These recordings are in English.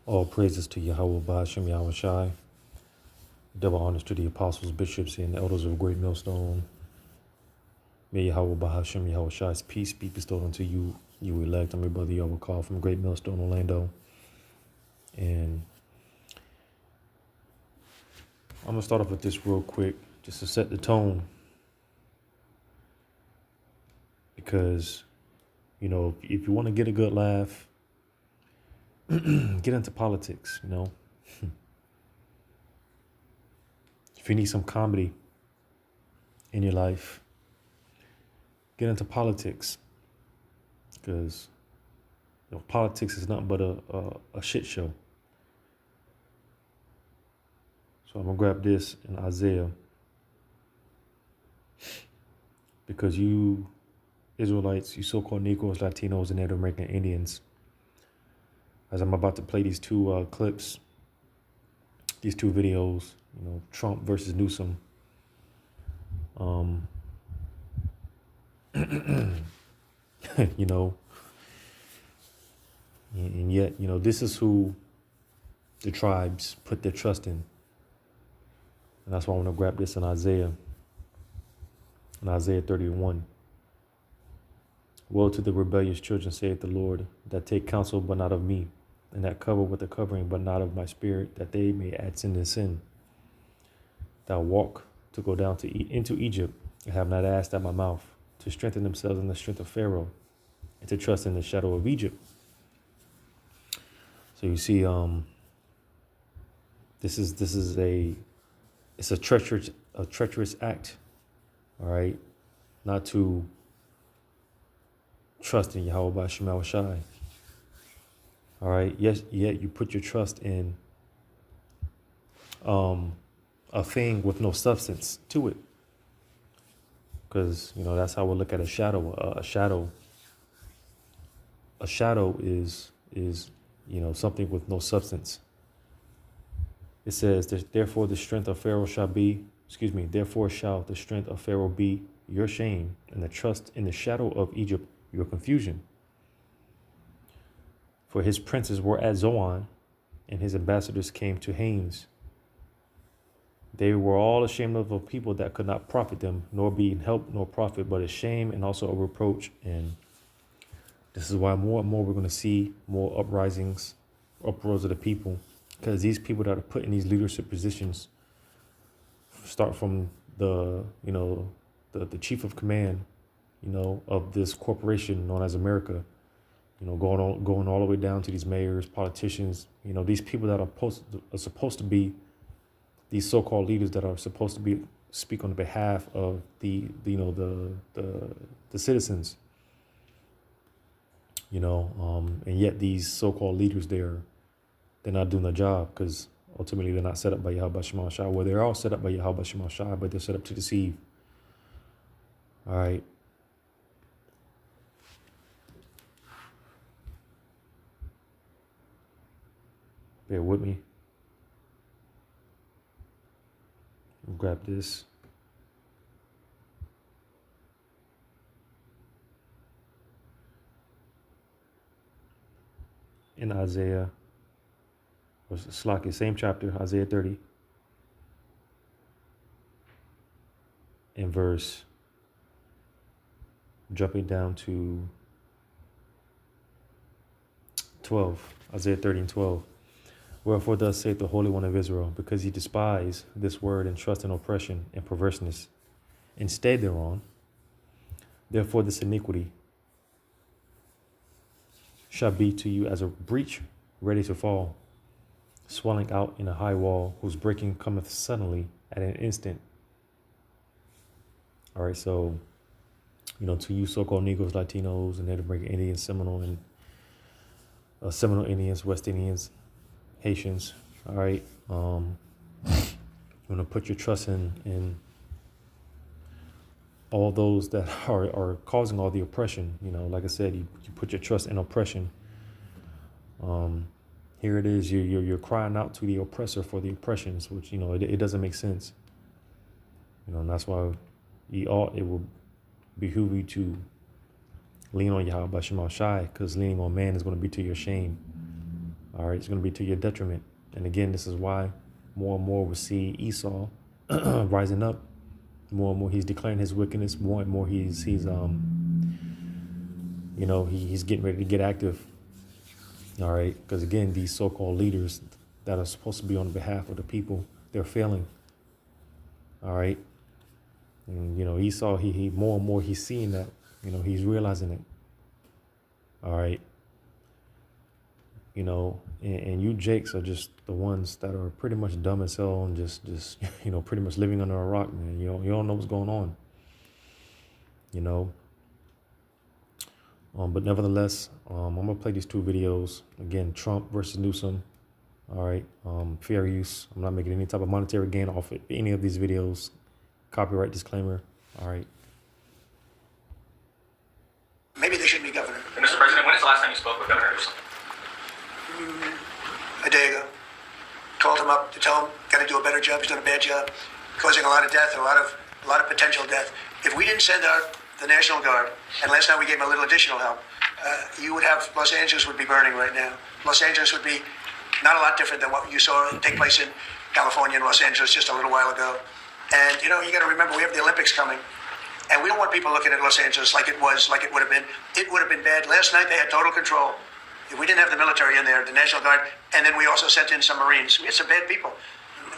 All praises to Yahweh Bahashim Yahweh Shai. Double honors to the apostles, bishops, and elders of Great Millstone. May Yahweh Bahashim Yahweh Shai's peace be bestowed unto you, you elect. I'm your brother Yahweh Call from Great Millstone, Orlando. And I'm going to start off with this real quick, just to set the tone. Because, you know, if you want to get a good laugh, get into politics, you know. If you need some comedy in your life, get into politics. Because, you know, politics is nothing but a shit show. So I'm going to grab this in Isaiah. Because you Israelites, you so-called Negroes, Latinos, and Native American Indians, as I'm about to play these two clips, these two videos, you know, Trump versus Newsom. You know, and yet, you know, this is who the tribes put their trust in. And that's why I want to grab this in Isaiah 31. Woe to the rebellious children, saith the Lord, that take counsel but not of me, and that cover with a covering but not of my spirit, that they may add sin to sin. That walk to go down into Egypt, and have not asked at my mouth, to strengthen themselves in the strength of Pharaoh, and to trust in the shadow of Egypt. So you see, this is a treacherous act, all right, not to trust in Yahweh Ba'Shem Yahweh Shai. All right, yes, yet you put your trust in a thing with no substance to it, because you know that's how we look at a shadow. A shadow is you know something with no substance. It says, therefore the strength of Pharaoh therefore shall the strength of Pharaoh be your shame, and the trust in the shadow of Egypt your confusion. For his princes were at Zoan, and his ambassadors came to Hanes. They were all ashamed of a people that could not profit them, nor be in help nor profit, but a shame and also a reproach. And this is why more and more we're going to see more uprisings, uproars of the people, because these people that are put in these leadership positions start from the chief of command, you know, of this corporation known as America, you know, going all the way down to these mayors, politicians, you know, these people that are supposed to be these so-called leaders that are supposed to speak on behalf of the citizens, you know, and yet these so-called leaders, they're not doing their job, because ultimately they're not set up by Yahweh Shema Shai. Well, they're all set up by Yahweh Shema Shai, but they're set up to deceive. All right. Bear with me. I'll grab this. In Isaiah, or Slaki, same chapter, Isaiah 30, in verse, jumping down to 12, Isaiah 30 and 12. Wherefore thus saith the Holy One of Israel, because ye despise this word and trust in oppression and perverseness, and stay thereon, therefore this iniquity shall be to you as a breach ready to fall, swelling out in a high wall, whose breaking cometh suddenly at an instant. All right, so, you know, to you so-called Negroes, Latinos, and Native American Indians, Seminole Indians, West Indians, Haitians, all right, you want to put your trust in all those that are causing all the oppression. You know, like I said, you put your trust in oppression. Here it is, you're crying out to the oppressor for the oppressions, which, you know, it doesn't make sense. You know, and that's why it will behoove you to lean on Yahweh Shema Shai, because leaning on man is going to be to your shame. All right, it's going to be to your detriment. And again, this is why more and more we see Esau rising up. More and more he's declaring his wickedness. More and more he's getting ready to get active. All right, because again, these so-called leaders that are supposed to be on behalf of the people, they're failing. All right, and Esau, he more and more he's seeing that. He's realizing it. All right. And you Jakes are just the ones that are pretty much dumb as hell and just pretty much living under a rock, man. You don't know what's going on. But nevertheless, I'm gonna play these two videos again. Trump versus Newsom. All right. Fair use. I'm not making any type of monetary gain off of any of these videos. Copyright disclaimer. All right. Maybe they shouldn't be governor. Mr. President, when is the last time you spoke with Governor Newsom? A day ago. Called him up to tell him, got to do a better job. He's done a bad job, causing a lot of death and a lot of potential death. If we didn't send out the National Guard, and last night we gave him a little additional help, you would have, Los Angeles would be burning right now. Los Angeles would be not a lot different than what you saw take place in California and Los Angeles just a little while ago. And you got to remember, we have the Olympics coming. And we don't want people looking at Los Angeles like it would have been. It would have been bad. Last night they had total control. If we didn't have the military in there, the National Guard, and then we also sent in some Marines. We had some bad people.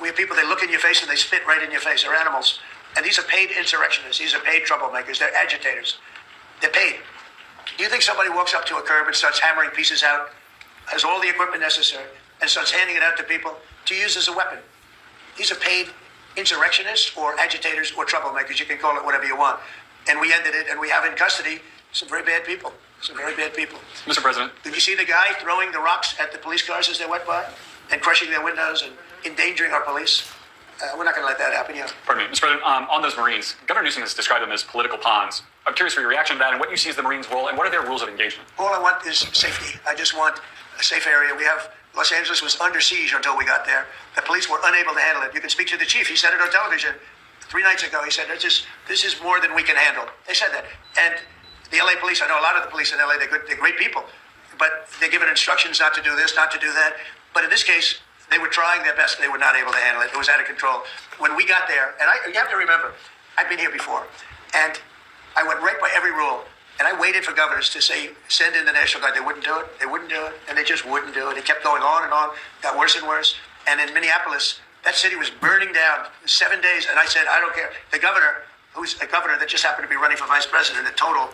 We have people, they look in your face and they spit right in your face. They're animals. And these are paid insurrectionists. These are paid troublemakers. They're agitators. They're paid. Do you think somebody walks up to a curb and starts hammering pieces out, has all the equipment necessary, and starts handing it out to people to use as a weapon? These are paid insurrectionists or agitators or troublemakers. You can call it whatever you want. And we ended it, and we have in custody some very bad people. Some very bad people. Mr. President. Did you see the guy throwing the rocks at the police cars as they went by and crushing their windows and endangering our police? We're not going to let that happen, yeah. Pardon me, Mr. President, on those Marines, Governor Newsom has described them as political pawns. I'm curious for your reaction to that and what you see as the Marines' role and what are their rules of engagement? All I want is safety. I just want a safe area. Los Angeles was under siege until we got there. The police were unable to handle it. You can speak to the chief. He said it on television 3 nights ago. He said, this is more than we can handle. They said that. And the LA police, I know a lot of the police in LA, they're great people, but they're given instructions not to do this, not to do that. But in this case, they were trying their best. They were not able to handle it. It was out of control. When we got there, and you have to remember, I've been here before, and I went right by every rule, and I waited for governors to say, send in the National Guard. They wouldn't do it. They wouldn't do it, and they just wouldn't do it. It kept going on and on, got worse and worse. And in Minneapolis, that city was burning down 7 days, and I said, I don't care. The governor, who's a governor that just happened to be running for vice president, a total,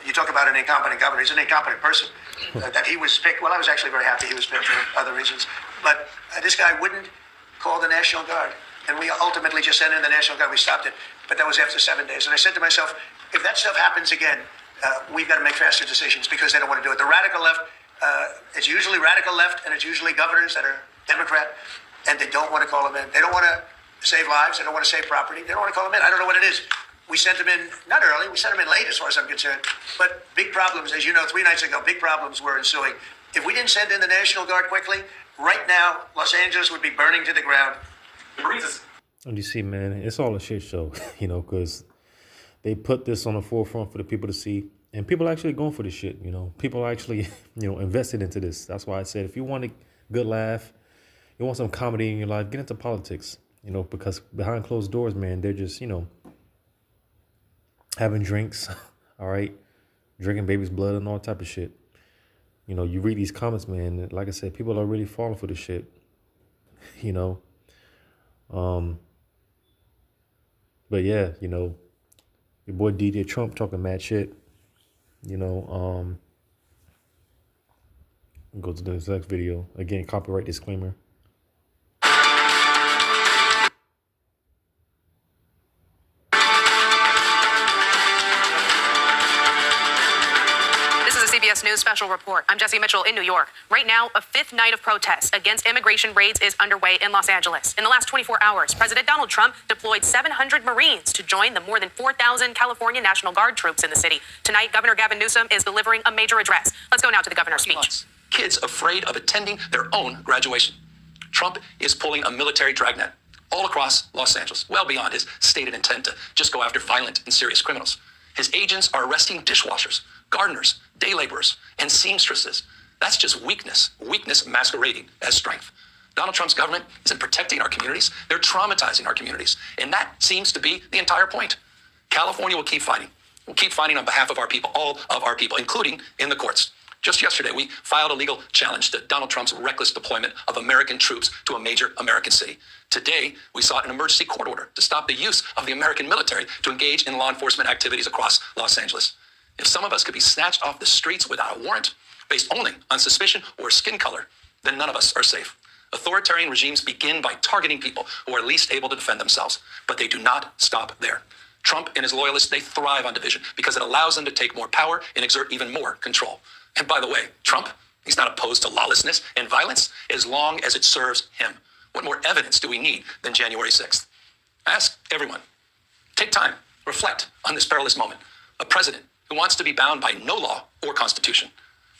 you talk about an incompetent governor. He's an incompetent person. That he was picked. Well, I was actually very happy he was picked for other reasons. But this guy wouldn't call the National Guard. And we ultimately just sent in the National Guard. We stopped it. But that was after 7 days. And I said to myself, if that stuff happens again, we've got to make faster decisions because they don't want to do it. The radical left, it's usually radical left and it's usually governors that are Democrat. And they don't want to call them in. They don't want to save lives. They don't want to save property. They don't want to call them in. I don't know what it is. We sent them in, not early, we sent them in late as far as I'm concerned. But big problems, as you know, 3 nights ago, big problems were ensuing. If we didn't send in the National Guard quickly, right now, Los Angeles would be burning to the ground. And you see, man, it's all a shit show, because they put this on the forefront for the people to see. And people are actually going for this shit, People are actually, invested into this. That's why I said, if you want a good laugh, you want some comedy in your life, get into politics, because behind closed doors, man, they're just, having drinks, all right, drinking baby's blood and all type of shit. You read these comments, man, like I said, people are really falling for this shit, But yeah, your boy DJ Trump talking mad shit, Go to the next video. Again, copyright disclaimer. CBS News special report. I'm Jesse Mitchell in New York. Right now, a 5th night of protests against immigration raids is underway in Los Angeles. In the last 24 hours, President Donald Trump deployed 700 Marines to join the more than 4,000 California National Guard troops in the city. Tonight, Governor Gavin Newsom is delivering a major address. Let's go now to the governor's speech. Kids afraid of attending their own graduation. Trump is pulling a military dragnet all across Los Angeles, well beyond his stated intent to just go after violent and serious criminals. His agents are arresting dishwashers, gardeners, day laborers, and seamstresses That's just weakness masquerading as strength. Donald Trump's government isn't protecting our communities. They're traumatizing our communities. And that seems to be the entire point. California will keep fighting. We'll keep fighting on behalf of our people, all of our people, including in the courts. Just yesterday, we filed a legal challenge to Donald Trump's reckless deployment of American troops to a major American city. Today, we sought an emergency court order to stop the use of the American military to engage in law enforcement activities across Los Angeles. If some of us could be snatched off the streets without a warrant, based only on suspicion or skin color, then none of us are safe. Authoritarian regimes begin by targeting people who are least able to defend themselves, but they do not stop there. Trump and his loyalists, they thrive on division because it allows them to take more power and exert even more control. And by the way, Trump, he's not opposed to lawlessness and violence as long as it serves him. What more evidence do we need than January 6th? Ask everyone. Take time, reflect on this perilous moment. A president who wants to be bound by no law or constitution,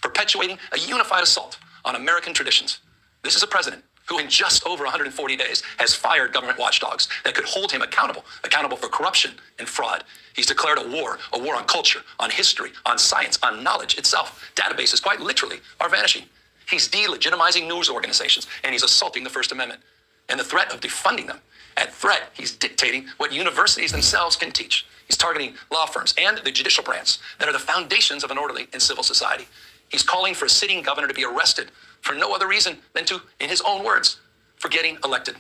perpetuating a unified assault on American traditions. This is a president who in just over 140 days has fired government watchdogs that could hold him accountable for corruption and fraud. He's declared a war on culture, on history, on science, on knowledge itself. Databases quite literally are vanishing. He's delegitimizing news organizations and he's assaulting the First Amendment. And the threat of defunding them, at threat, he's dictating what universities themselves can teach. He's targeting law firms and the judicial branch that are the foundations of an orderly and civil society. He's calling for a sitting governor to be arrested for no other reason than to, in his own words, for getting elected.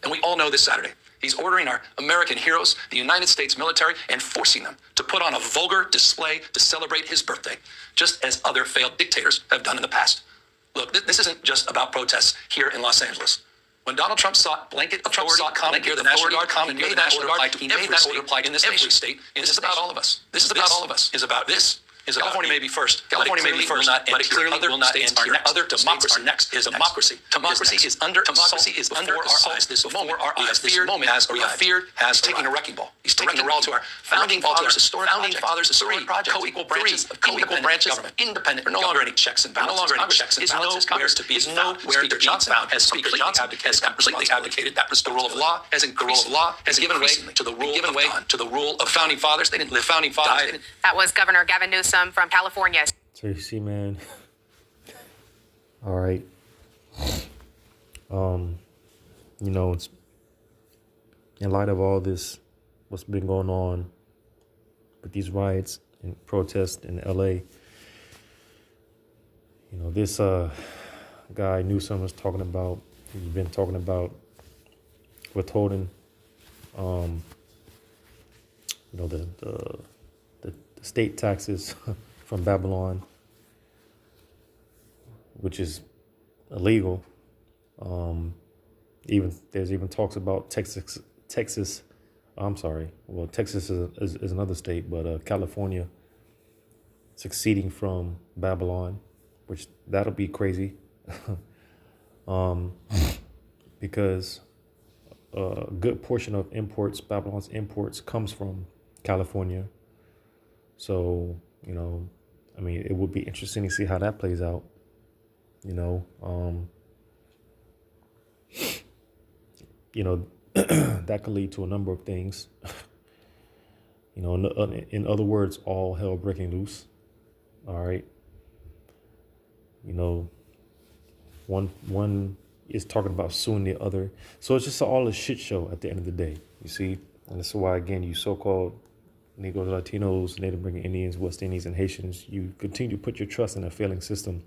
And we all know this Saturday, he's ordering our American heroes, the United States military, and forcing them to put on a vulgar display to celebrate his birthday, just as other failed dictators have done in the past. Look, this isn't just about protests here in Los Angeles. When Donald Trump sought blanket authority, the National Guard, he made that order apply to every state. This is about all of us. This is about all of us. California may be first. California may be first, but it clearly will not end here. Other democracy are next. Democracy. Democracy is under our eyes. This moment we have feared has taken a wrecking ball. He's taking a wrecking ball to our founding fathers' three co-equal branches of government. Independent. No longer any checks and balances. Is nowhere to be found. Speaker Johnson has completely abdicated. That was the rule of law. Has given way to the rule of founding fathers. They didn't live. Founding fathers. That was Governor Gavin Newsom from California. So you see, man. All right. It's in light of all this, what's been going on with these riots and protests in LA. This guy Newsom was talking about. He's been talking about withholding, the state taxes from Babylon, which is illegal. There's even talks about Texas. Well, Texas is another state, but California succeeding from Babylon, which that'll be crazy. Because a good portion of Babylon's imports comes from California. So, it would be interesting to see how that plays out. That could lead to a number of things. In other words, all hell breaking loose. All right. One is talking about suing the other. So it's just all a shit show at the end of the day, you see? And that's why, again, you so-called Negroes, Latinos, Native American Indians, West Indians, and Haitians, you continue to put your trust in a failing system.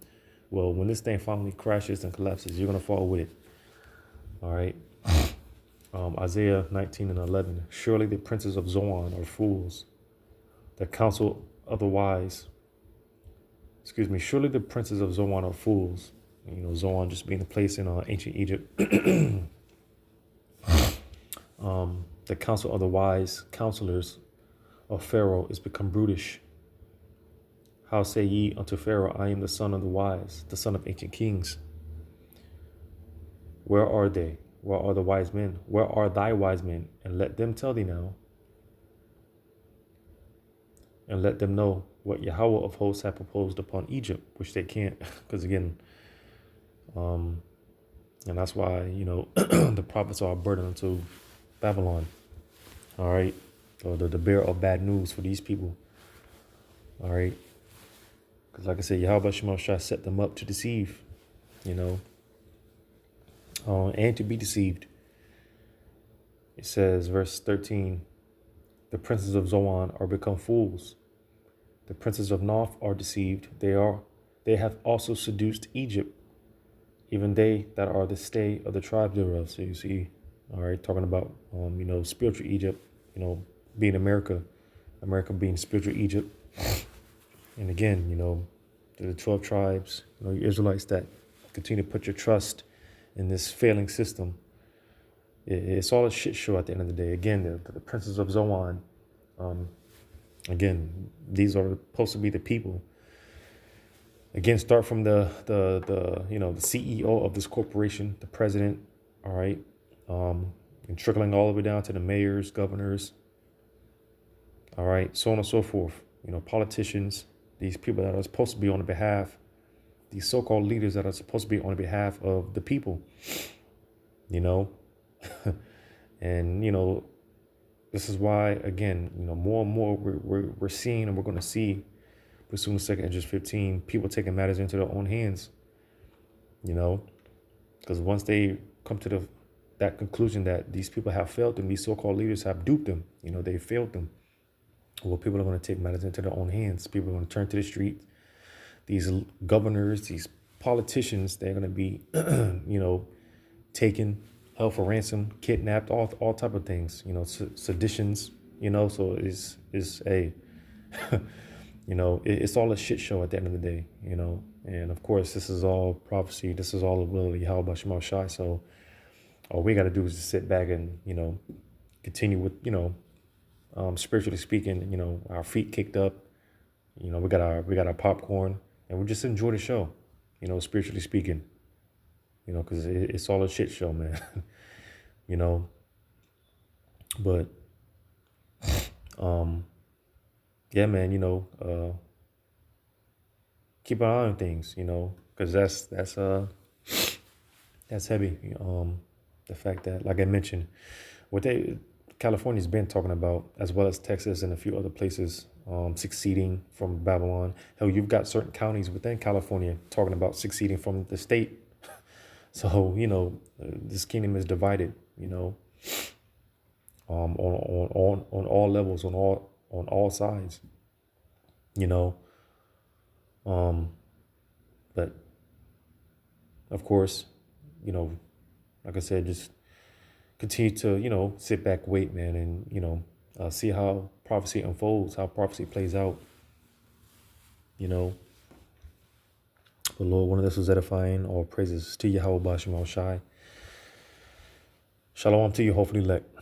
Well, when this thing finally crashes and collapses, you're going to fall with it. All right. Isaiah 19:11. Surely the princes of Zoan are fools that counsel otherwise. Surely the princes of Zoan are fools. Zoan just being the place in ancient Egypt. The counsel of the wise counselors of Pharaoh is become brutish. How say ye unto Pharaoh, I am the son of the wise, the son of ancient kings? Where are they? Where are the wise men? Where are thy wise men? And let them tell thee now. And let them know what Yahweh of hosts hath proposed upon Egypt, which they can't, because again, and that's why, the prophets are a burden unto Babylon. All right. Or the bearer of bad news for these people. All right. Because like I said, Yahweh Shema Shai set them up to deceive, you know, and to be deceived. It says, verse 13, the princes of Zoan are become fools. The princes of Noph are deceived. They have also seduced Egypt, even they that are the stay of the tribe thereof. So you see, all right, talking about, you know, spiritual Egypt, you know, being America, America being spiritual Egypt. And again, you know, the 12 tribes, you know, you Israelites that continue to put your trust in this failing system. It's all a shit show at the end of the day. Again, the princes of Zoan, again, these are supposed to be the people. Again, start from the you know, the CEO of this corporation, the president, all right, and trickling all the way down to the mayors, governors, all right, so on and so forth. You know, politicians, these people that are supposed to be on the behalf, these so-called leaders that are supposed to be on behalf of the people, you know, and you know, this is why, again, you know, more and more we're seeing, and we're going to see, but soon as 2nd Esdras 15, people taking matters into their own hands, you know, because once they come to that conclusion that these people have failed them, these so-called leaders have duped them, you know, they failed them. Well, people are going to take matters into their own hands. People are going to turn to the street. These governors, these politicians, they're going to be, you know, taken, held for ransom, kidnapped, all type of things, you know, seditions, you know, so it's a, you know, it's all a shit show at the end of the day, you know, and of course, this is all prophecy. This is all the will of Yahweh Shema Shai. So all we got to do is just sit back and, you know, continue with, you know, spiritually speaking, you know, our feet kicked up, you know, we got our popcorn, and we just enjoy the show, you know, spiritually speaking, you know, because it's all a shit show, man, you know, but, yeah, man, you know, keep an eye on things, you know, because that's heavy. The fact that, like I mentioned, California's been talking about, as well as Texas and a few other places, succeeding from Babylon. Hell, you've got certain counties within California talking about succeeding from the state. So, you know, this kingdom is divided, you know, on all levels, on all sides, you know. But of course, you know, like I said, just continue to, you know, sit back, wait, man, and, you know, see how prophecy unfolds, how prophecy plays out, you know. But Lord, one of this was edifying. All praises to Yahweh Bashim Al Shai. Shalom to you, hopefully elect.